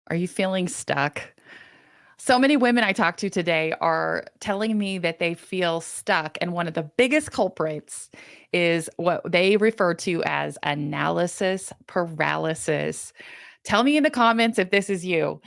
Are you feeling stuck? So many women I talk to today are telling me that they feel stuck. And one of the biggest culprits is what they refer to as analysis paralysis. Tell me in the comments if this is you.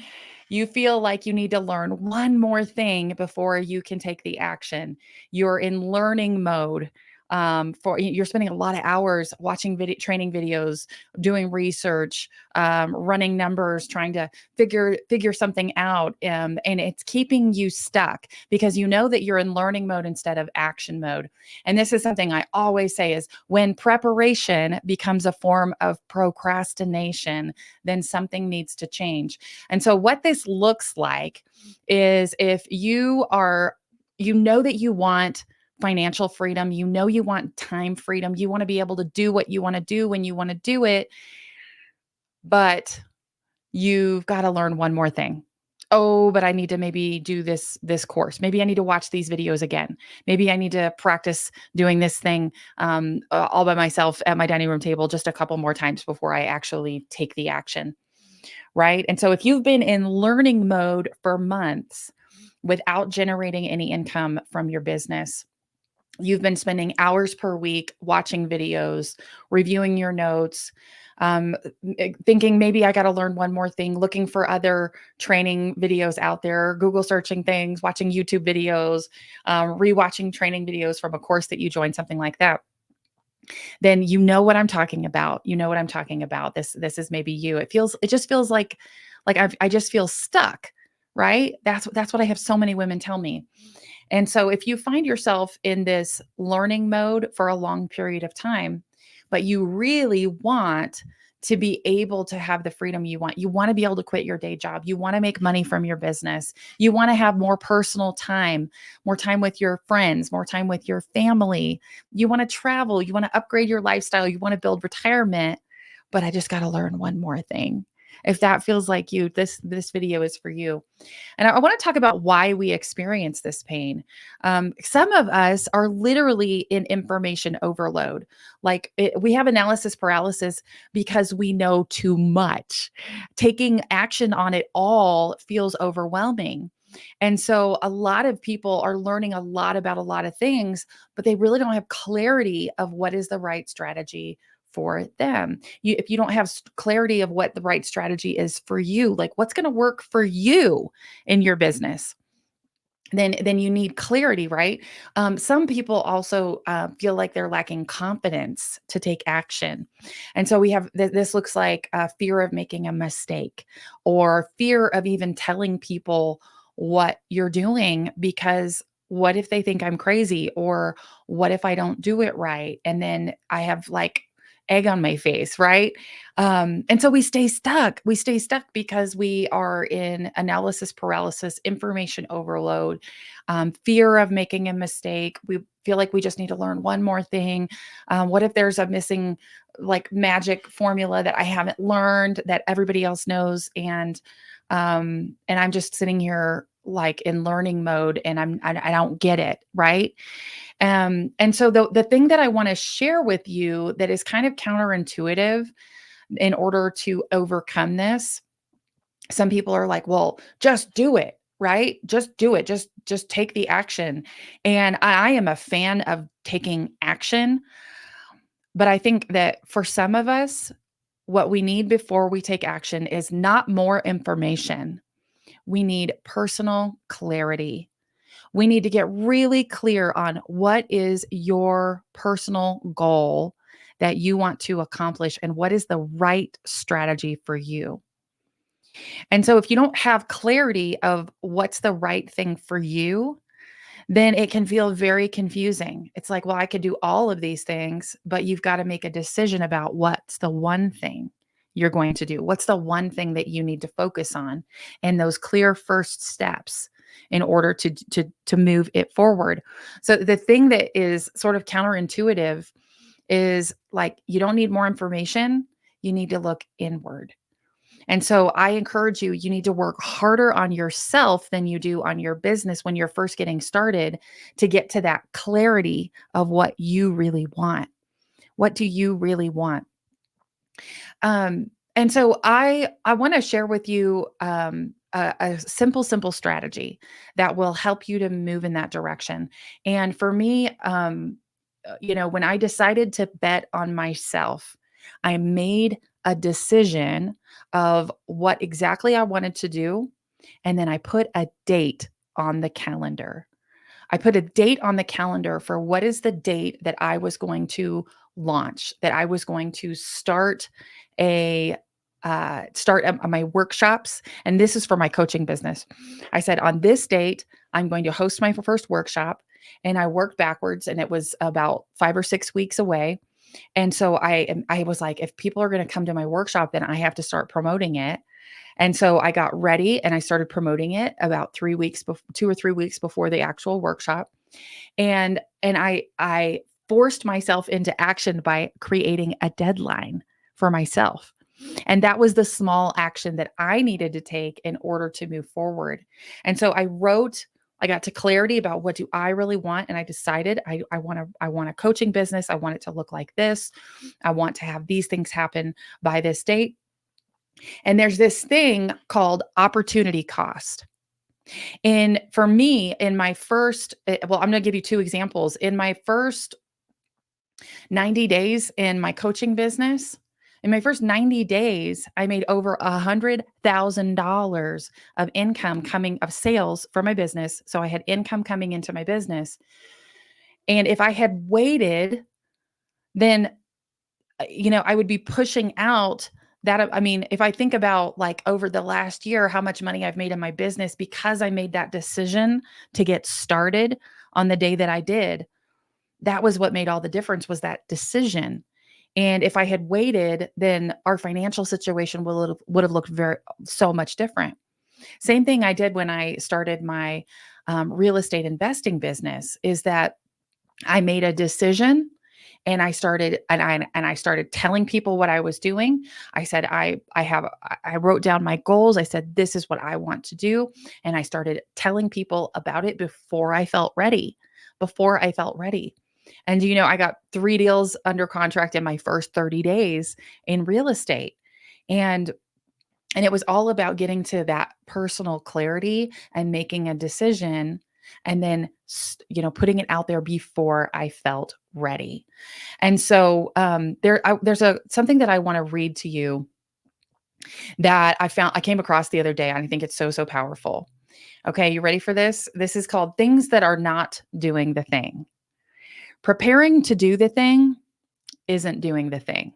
You feel like you need to learn one more thing before you can take the action. You're in learning mode. You're spending a lot of hours watching training videos, doing research, running numbers, trying to figure something out, and it's keeping you stuck because you know that you're in learning mode instead of action mode. And this is something I always say: is when preparation becomes a form of procrastination, then something needs to change. And so what this looks like is if you know that you want financial freedom, you know you want time freedom, you want to be able to do what you want to do when you want to do it, but you've got to learn one more thing. Oh, but I need to maybe do this course. Maybe I need to watch these videos again. Maybe I need to practice doing this thing all by myself at my dining room table just a couple more times before I actually take the action. Right? And so if you've been in learning mode for months without generating any income from your business, you've been spending hours per week watching videos, reviewing your notes, thinking maybe I got to learn one more thing, looking for other training videos out there, Google searching things, watching YouTube videos, rewatching training videos from a course that you joined, something like that. Then you know what I'm talking about. You know what I'm talking about. This is maybe you. It just feels like I just feel stuck, right? That's what I have so many women tell me. And so if you find yourself in this learning mode for a long period of time, but you really want to be able to have the freedom you want to be able to quit your day job, you want to make money from your business, you want to have more personal time, more time with your friends, more time with your family, you want to travel, you want to upgrade your lifestyle, you want to build retirement, but I just got to learn one more thing. If that feels like you, this video is for you. And I want to talk about why we experience this pain. Some of us are literally in information overload. We have analysis paralysis because we know too much. Taking action on it all feels overwhelming. And so a lot of people are learning a lot about a lot of things, but they really don't have clarity of what is the right strategy for them. If you don't have clarity of what the right strategy is for you, like what's going to work for you in your business, then you need clarity, right? Some people also feel like they're lacking confidence to take action. And so we have this looks like fear of making a mistake or fear of even telling people what you're doing because what if they think I'm crazy, or what if I don't do it right? And then I have like egg on my face, right? And so we stay stuck. We stay stuck because we are in analysis paralysis, information overload, fear of making a mistake. We feel like we just need to learn one more thing. What if there's a missing like magic formula that I haven't learned that everybody else knows? And I'm just sitting here like in learning mode and I don't get it, right? And so the thing that I want to share with you that is kind of counterintuitive in order to overcome this, some people are like, well, just do it, right? Just do it. Just take the action. And I am a fan of taking action, but I think that for some of us, what we need before we take action is not more information. We need personal clarity. We need to get really clear on what is your personal goal that you want to accomplish and what is the right strategy for you. And so if you don't have clarity of what's the right thing for you, then it can feel very confusing. It's like, well, I could do all of these things, but you've got to make a decision about what's the one thing you're going to do. What's the one thing that you need to focus on, and those clear first steps in order to move it forward. So the thing that is sort of counterintuitive is like you don't need more information, you need to look inward. And so I encourage you, you need to work harder on yourself than you do on your business when you're first getting started to get to that clarity of what you really want. What do you really want? And so I want to share with you a simple strategy that will help you to move in that direction. And for me, when I decided to bet on myself, I made a decision of what exactly I wanted to do, and then I put a date on the calendar. I put a date on the calendar for what is the date that I was going to launch, that I was going to a my workshops, and this is for my coaching business. I said on this date I'm going to host my first workshop, and I worked backwards, and it was about 5 or 6 weeks away. And so I was like, if people are going to come to my workshop, then I have to start promoting it. And so I got ready and I started promoting it about 2 or 3 weeks before the actual workshop. And I forced myself into action by creating a deadline for myself. And that was the small action that I needed to take in order to move forward. And so I got to clarity about what do I really want. And I decided I want a coaching business. I want it to look like this. I want to have these things happen by this date. And there's this thing called opportunity cost. And for me, in my first, well, I'm going to give you two examples. In my first 90 days in my coaching business, in my first 90 days, I made over $100,000 of income coming of sales for my business. So I had income coming into my business. And if I had waited, then I would be pushing out that. I mean, if I think about like over the last year, how much money I've made in my business because I made that decision to get started on the day that I did, that was what made all the difference was that decision. And if I had waited, then our financial situation would have looked so much different. Same thing I did when I started my real estate investing business is that I made a decision and I started telling people what I was doing. I said, I wrote down my goals. I said, this is what I want to do. And I started telling people about it before I felt ready, And, I got 3 deals under contract in my first 30 days in real estate. And and it was all about getting to that personal clarity and making a decision and then, putting it out there before I felt ready. And so there's something that I want to read to you that I came across the other day. And I think it's so powerful. Okay, you ready for this? This is called things that are not doing the thing. Preparing to do the thing isn't doing the thing.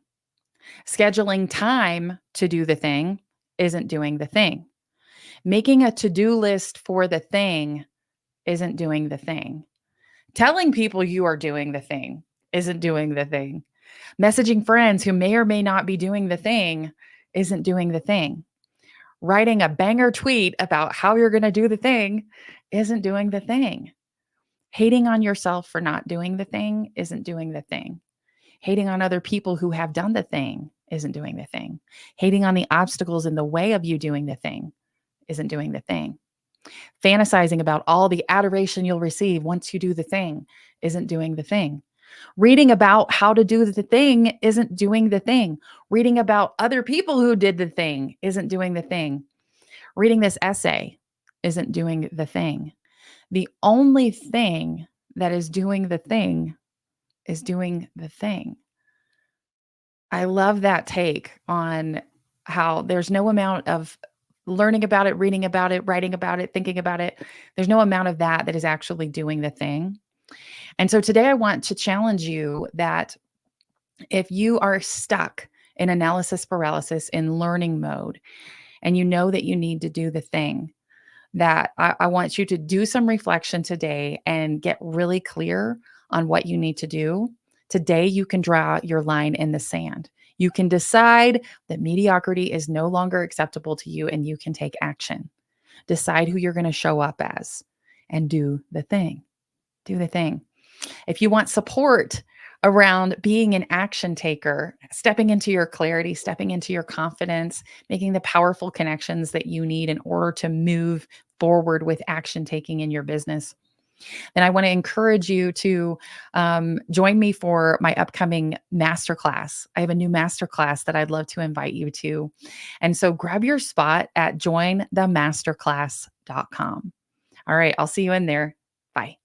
Scheduling time to do the thing isn't doing the thing. Making a to-do list for the thing isn't doing the thing. Telling people you are doing the thing isn't doing the thing. Messaging friends who may or may not be doing the thing isn't doing the thing. Writing a banger tweet about how you're going to do the thing isn't doing the thing. Hating on yourself for not doing the thing isn't doing the thing. Hating on other people who have done the thing isn't doing the thing. Hating on the obstacles in the way of you doing the thing isn't doing the thing. Fantasizing about all the adoration you'll receive once you do the thing isn't doing the thing. Reading about how to do the thing isn't doing the thing. Reading about other people who did the thing isn't doing the thing. Reading this essay isn't doing the thing. The only thing that is doing the thing is doing the thing. I love that take on how there's no amount of learning about it, reading about it, writing about it, thinking about it. There's no amount of that is actually doing the thing. And so today I want to challenge you that if you are stuck in analysis paralysis in learning mode and you know that you need to do the thing, that I want you to do some reflection today and get really clear on what you need to do. Today, you can draw your line in the sand. You can decide that mediocrity is no longer acceptable to you and you can take action. Decide who you're going to show up as and do the thing. Do the thing. If you want support around being an action taker, stepping into your clarity, stepping into your confidence, making the powerful connections that you need in order to move forward with action taking in your business, then I want to encourage you to join me for my upcoming masterclass. I have a new masterclass that I'd love to invite you to. And so grab your spot at jointhemasterclass.com. All right, I'll see you in there. Bye.